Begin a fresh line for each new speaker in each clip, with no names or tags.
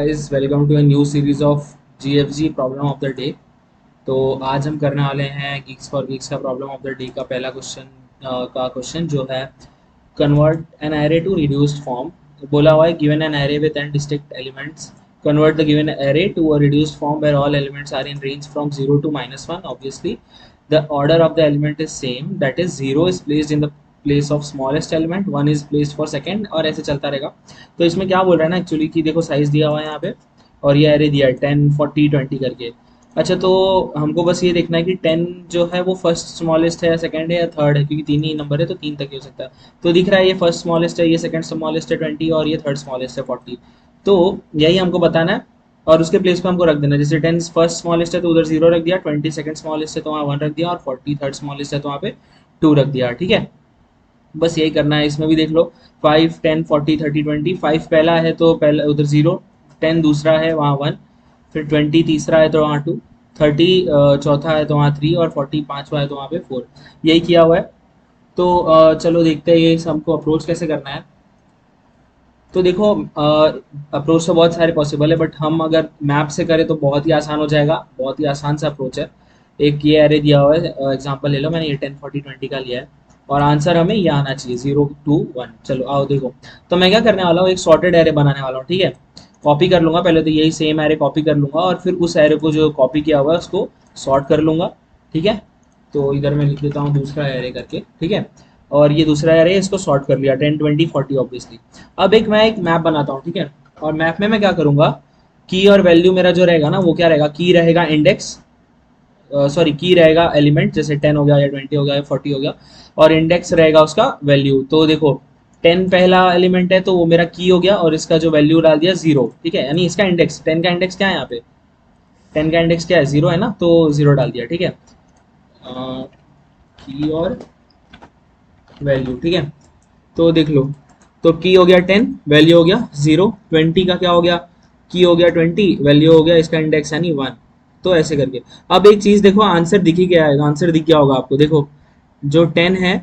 guys, welcome to a new series of GFG problem of the day। तो आज हम करने वाले हैं Geeks for Geeks का प्रॉब्लम ऑफ द डे का पहला क्वेश्चन जो है convert an array to reduced form. बोला हुआ है given an array with n distinct elements, convert the given array to a reduced form where all elements are in range from 0 to -1। obviously the order of the element is same, that is 0 is placed in the place of smallest element, 1 is placed for second, और ऐसे चलता रहेगा। तो इसमें क्या बोल रहा है ना एक्चुअली कि देखो साइज दिया हुआ है यहाँ पे और ये एरे दिया है 10 40 20 करके। अच्छा, तो हमको बस ये देखना है कि 10 जो है वो फर्स्ट स्मॉलेस्ट है या सेकंड है या थर्ड है, क्योंकि तीन ही नंबर है तो तीन तक ही हो सकता है। तो दिख रहा है ये फर्स्ट स्मॉलेस्ट है, ये सेकंड स्मॉलेस्ट है 20 और ये थर्ड स्मॉलेस्ट है 40। तो यही हमको बताना है और उसके प्लेस पे हमको रख देना। जैसे 10 फर्स्ट स्मॉलेस्ट है तो उधर 0 रख दिया, 20 सेकंड स्मॉलेस्ट है तो वहाँ 1 रख दिया और 40 थर्ड स्मॉलेस्ट है तो वहाँ पे 2 रख दिया। ठीक है, बस यही करना है। इसमें भी देख लो 5 10 40 30 20, 5 पहला है तो पहला उधर 0, 10 दूसरा है वहाँ 1, फिर 20 तीसरा है तो वहाँ 2, 30 चौथा है तो वहाँ 3 और 40 पाँचवा है तो वहाँ पे 4। यही किया हुआ है। तो चलो देखते हैं ये हमको अप्रोच कैसे करना है। तो देखो अप्रोच तो बहुत सारे पॉसिबल है, बट हम अगर मैप से करें तो बहुत ही आसान हो जाएगा। बहुत ही आसान सा अप्रोच है। एक ये एरे दिया हुआ है, एग्जांपल ले लो, मैंने ये 10 40 20 का लिया है और आंसर हमें ये आना चाहिए 0 2 1। चलो आओ देखो, तो मैं क्या करने वाला हूँ, एक सॉर्टेड एरे बनाने वाला हूँ। ठीक है, कॉपी कर लूँगा पहले तो, यही सेम एरे कॉपी कर लूँगा और फिर उस एरे को जो कॉपी किया हुआ है उसको सॉर्ट कर लूँगा। ठीक है, तो इधर मैं लिख देता हूँ दूसरा एरे करके। ठीक है, और ये दूसरा एरे इसको सॉर्ट कर लिया 10 20 40 ऑब्वियसली। अब मैं एक मैप बनाता हूँ। ठीक है, और मैप में मैं क्या करूँगा, की और वैल्यू मेरा जो रहेगा ना वो क्या रहेगा, की रहेगा इंडेक्स, सॉरी की रहेगा एलिमेंट, जैसे 10 हो गया या 20 हो गया या 40 हो गया, और इंडेक्स रहेगा उसका वैल्यू। तो देखो 10 पहला एलिमेंट है तो वो मेरा की हो गया और इसका जो वैल्यू डाल दिया 0। ठीक है, यानी इसका इंडेक्स 10 का इंडेक्स क्या है, यहाँ पे 10 का इंडेक्स क्या है 0 है ना, तो 0 डाल दिया। ठीक है, की और वैल्यू। ठीक है, तो देख लो, तो की हो गया 10, वैल्यू हो गया 0, 20 का क्या हो गया, की हो गया 20, वैल्यू हो गया इसका इंडेक्स यानी 1। तो ऐसे करके अब एक चीज देखो, आंसर दिख ही गया है, आंसर दिख गया होगा आपको। देखो जो 10 है,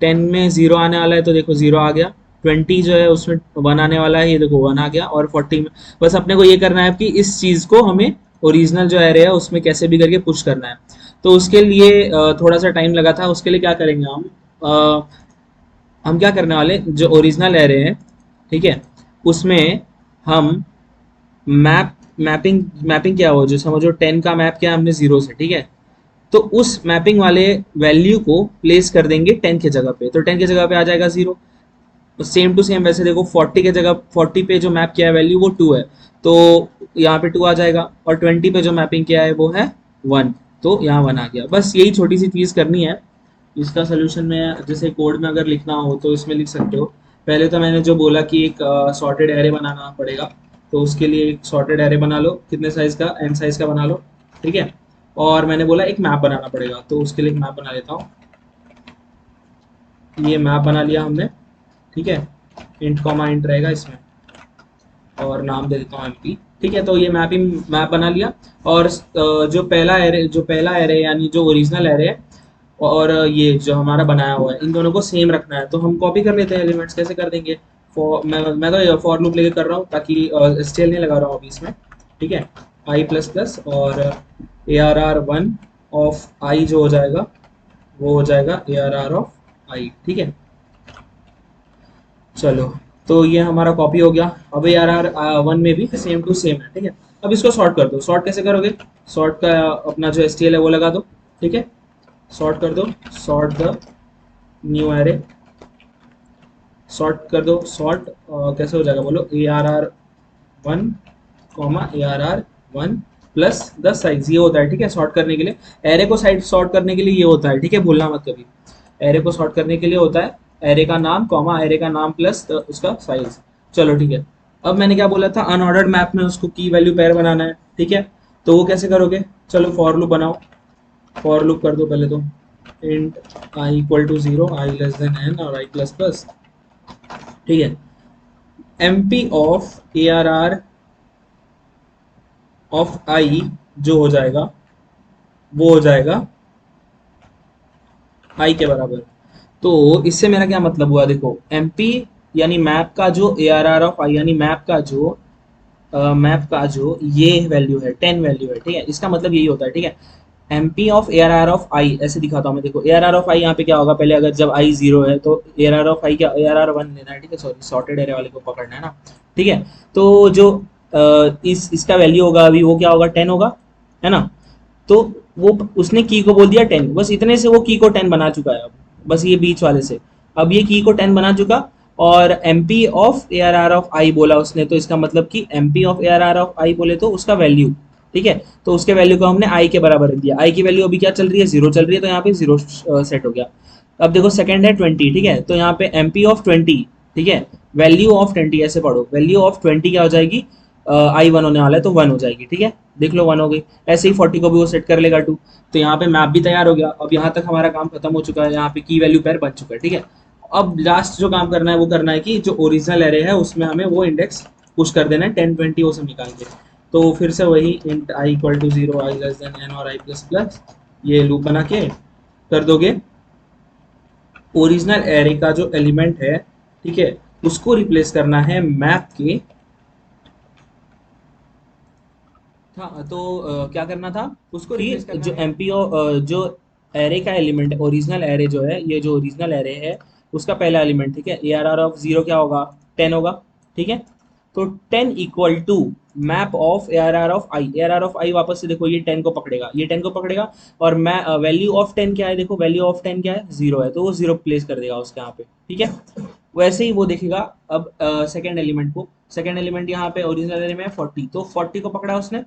10 में 0 आने वाला है तो देखो 0 आ गया, 20 जो है उसमें 1 आने वाला है, ये देखो 1 आ गया, और 40 में बस अपने को ये करना है कि इस चीज को हमें ओरिजिनल जो एरे है उसमें कैसे भी करके पुश करना है। तो उसके लिए थोड़ा सा टाइम लगा था। उसके लिए क्या करेंगे हम क्या करने वाले, जो ओरिजिनल एरे है, ठीक है, उसमें हम मैपिंग मैपिंग क्या हो, जो समझो 10 का मैप किया हमने 0 से। ठीक है, तो उस मैपिंग वाले वैल्यू को प्लेस कर देंगे 10 के जगह पे, तो 10 के जगह पे आ जाएगा 0। सेम टू सेम वैसे देखो 40 के जगह, 40 पे जो मैप किया है वैल्यू वो 2 है, तो यहाँ पे 2 आ जाएगा, और 20 पे जो मैपिंग किया है वो है 1, तो यहाँ 1 आ गया। बस यही छोटी सी चीज़ करनी है। इसका सोल्यूशन में जैसे कोड में अगर लिखना हो तो इसमें लिख सकते हो। पहले तो मैंने जो बोला कि एक सॉर्टेड एरे बनाना पड़ेगा, तो उसके लिए एक सॉर्टेड एरे बना लो, कितने साइज का, एन साइज का बना लो। ठीक है, और मैंने बोला एक मैप बनाना पड़ेगा, तो उसके लिए एक मैप बना लेता हूँ। ये मैप बना लिया हमने। ठीक है, इंट कॉमा इंट रहेगा इसमें, और नाम दे देता हूँ एमपी। ठीक है, तो ये मैप बना लिया। और जो पहला एरे यानी जो ओरिजिनल एरे है और ये जो हमारा बनाया हुआ है, इन दोनों को सेम रखना है। तो हम कॉपी कर लेते हैं एलिमेंट्स, कैसे कर देंगे, मैं तो फॉर लूप लेके कर रहा हूँ ताकि स्टेल नहीं लगा रहा हूँ अभी इसमें। ठीक है, आई प्लस प्लस और ARR1 ऑफ आई जो हो जाएगा वो हो जाएगा ARR ऑफ आई। ठीक है, चलो, तो ये हमारा कॉपी हो गया। अब ARR1 में भी सेम टू सेम है। ठीक है, अब इसको सॉर्ट कर दो। सॉर्ट कैसे करोगे, सॉर्ट का अपना जो STL है वो लगा दो। ठीक है, सॉर्ट कर दो, sort the new array, sort कर दो। सॉर्ट कैसे हो जाएगा बोलो, ARR1 comma ARR1 plus the size, ये होता है। ठीक है, सॉर्ट करने के लिए एरे को साइड सॉर्ट करने के लिए ये होता है। ठीक है, भूलना मत कभी, एरे को सॉर्ट करने के लिए होता है एरे का नाम कॉमा एरे का नाम प्लस उसका साइज। चलो ठीक है, अब मैंने क्या बोला था, अनऑर्डर्ड मैप में उसको की वैल्यू पेयर बनाना है। ठीक है, तो वो कैसे करोगे, चलो फॉर लूप बनाओ। फॉर लूप कर दो पहले तो, int i equal to 0, i less than n और आई प्लस प्लस। ठीक है, MP of ARR of i जो हो जाएगा वो हो जाएगा आई के बराबर। तो इससे मेरा क्या मतलब हुआ, देखो एमपी यानी मैप का जो ARR ऑफ आई यानी मैप का जो मैप का जो ये वैल्यू है 10 वैल्यू है, ठीक है, इसका मतलब यही होता है, ठीक है। MP of A R R of I ऐसे दिखाता हूँ मैं, देखो A R R of I यहाँ पे क्या होगा, पहले अगर जब आई जीरो है तो ए आर आर ऑफ आई क्या, ए आर आर वन लेना है, ठीक है, सॉरी सॉर्टेड एरे वाले को पकड़ना है ना, ठीक है। तो जो इसका वैल्यू होगा अभी वो क्या होगा, 10 होगा, है ना। तो वो उसने की को बोल दिया 10, बस इतने से वो की को 10 बना चुका है अब, बस ये बीच वाले से अब ये की को 10 बना चुका। और M P of A R R of I बोला उसने, तो इसका मतलब कि M P of A R R of I बोले तो उसका वैल्यू, ठीक है। तो उसके वैल्यू को हमने आई के बराबर रख दिया, आई की वैल्यू अभी क्या चल रही है, जीरो चल रही है, तो यहाँ पे जीरो सेट हो गया। अब देखो सेकंड है 20, ठीक है, तो यहाँ पे एम पी ऑफ 20, ठीक है, वैल्यू ऑफ 20 ऐसे पढ़ो, वैल्यू ऑफ 20 क्या हो जाएगी, आई वन होने वाला है तो वन हो जाएगी, ठीक है, देख लो वन हो गई। ऐसे ही 40 को भी वो सेट कर लेगा टू। तो यहाँ पे मैप भी तैयार हो गया, अब यहाँ तक हमारा काम खत्म हो चुका है, यहाँ पे की वैल्यू पेयर बन चुका है, ठीक है। अब लास्ट जो काम करना है वो करना है कि जो ओरिजिनल एरे है उसमें हमें वो इंडेक्स पुश कर देना है 10 20 वो सब निकाल के। तो फिर से वही int i equal to zero, i less than n और आई प्लस प्लस, ये लूप बना के कर दोगे। ओरिजिनल एरे का जो एलिमेंट है, ठीक है, उसको रिप्लेस करना है मैप के, था तो क्या करना था उसको रिप्लेस करना जो है एमपीओ, जो एरे का एलिमेंट है, ओरिजिनल एरे जो है, ये जो ओरिजिनल एरे है उसका पहला एलिमेंट, ठीक है, A R R of zero क्या होगा, 10 होगा, ठीक है। तो 10 equal to map of A R R of I, A R R of I वापस से देखो ये 10 को पकड़ेगा, ये 10 को पकड़ेगा, और मैं वैल्यू ऑफ 10 क्या है, देखो वैल्यू ऑफ 10 क्या है, जीरो है, तो वो जीरो प्लेस कर देगा उसके यहाँ पे, ठीक है। वैसे ही वो देखेगा अब सेकेंड एलिमेंट को, सेकेंड एलिमेंट यहाँ पे ओरिजिनल एरे में 40, तो 40 को पकड़ा उसने,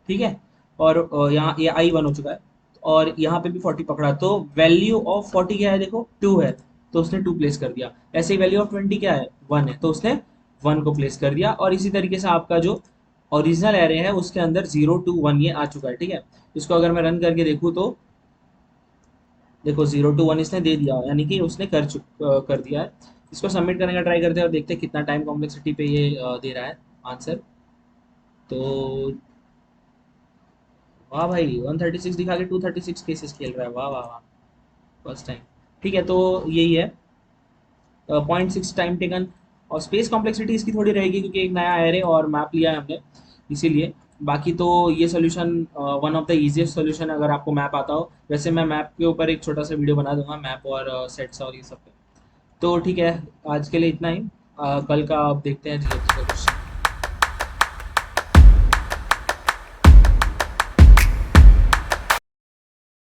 ठीक है। और यहाँ ये आई वन हो चुका है, और यहाँ पे भी 40 पकड़ा, तो वैल्यू ऑफ 40 क्या है, देखो टू है, तो उसने टू प्लेस कर दिया। ऐसे ही वैल्यू ऑफ 20 क्या है, वन है, तो उसने वन को प्लेस कर दिया। और इसी तरीके से आपका जो ओरिजिनल एरे है उसके अंदर जीरो टू वन ये आ चुका है, ठीक है। इसको अगर मैं रन करके देखूँ तो देखो जीरो टू वन इसने दे दिया, यानी कि उसने कर दिया है। इसको सबमिट करने का ट्राई करते हैं और देखते हैं कितना टाइम कॉम्प्लेक्सिटी पे ये दे रहा है आंसर। तो वाह भाई 136 दिखा के 236 केसेस खेल रहा है, वाह वाह वाह, फर्स्ट टाइम। ठीक है, तो यही है 0.6 टाइम टेकन। और स्पेस कॉम्प्लेक्सिटी इसकी थोड़ी रहेगी क्योंकि एक नया एरे और मैप लिया है हमने, इसीलिए। बाकी तो ये solution one of the easiest solution अगर आपको मैप आता हो। वैसे मैं मैप के ऊपर एक छोटा सा वीडियो बना दूंगा, मैप और सेट्स और ये सब पे। तो ठीक है, आज के लिए इतना ही। कल का आप देखते हैं जी सोल्यूशन।